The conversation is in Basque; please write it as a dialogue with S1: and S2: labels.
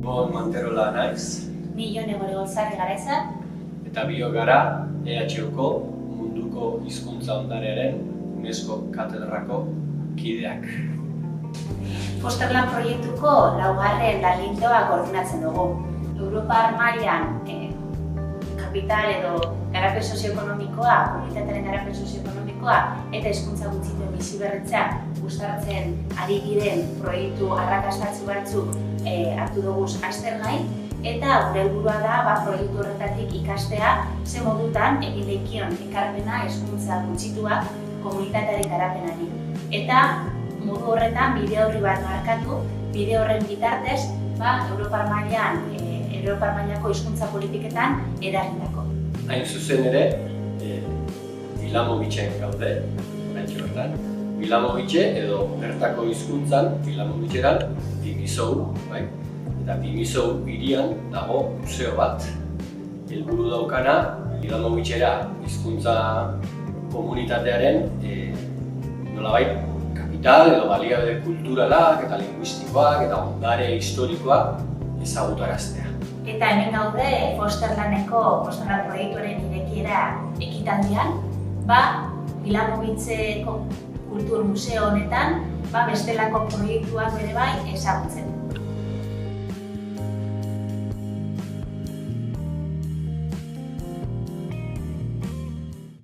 S1: Bon Manterola naiz.
S2: Ni Jone Gorigolzarri Garaiza.
S1: Eta biok gara EHUko munduko hizkuntza ondarearen UNESCO katedrako kideak.
S2: Fosterland proiektuko laugarren lanildoa koordinatzen dugu. Europar mailan kapital edo garapen sozioekonomikoa, komunitatearen garapen sozioekonomikoa eta hizkuntza gutxituen biziberritzea uztartzen ari diren proiektu arrakastatsu batzuk hartu dugu aztergai. Eta gure helburua da proiektu horretatik ikastea ze modutan egin dakion ekarpena hizkuntza gutxituak komunitatearen garapenari. Eta modu horretan bide orri bat markatu, bide horren bitartez Europar mailako hizkuntza politiketan eragindako.
S1: Hain zuzen ere, Vilamovitzen gaude, oraintxe bertan. Vilamovice edo bertako hizkuntzan, Vilamovicieran, Timizou, bai? Eta Timizou hirian dago museo bat. Helburu daukana, Vilamovicera hizkuntza komunitatearen nolabait kapital edo baliabide kulturalak eta linguistikoak eta ondare historikoak ezagutaraztea.
S2: Eta hemen gaude Fosterland proiektuaren irekiera ekitaldian, Vilamoviceko kultur museo honetan bestelako proiektuak ere bai ezagutzen.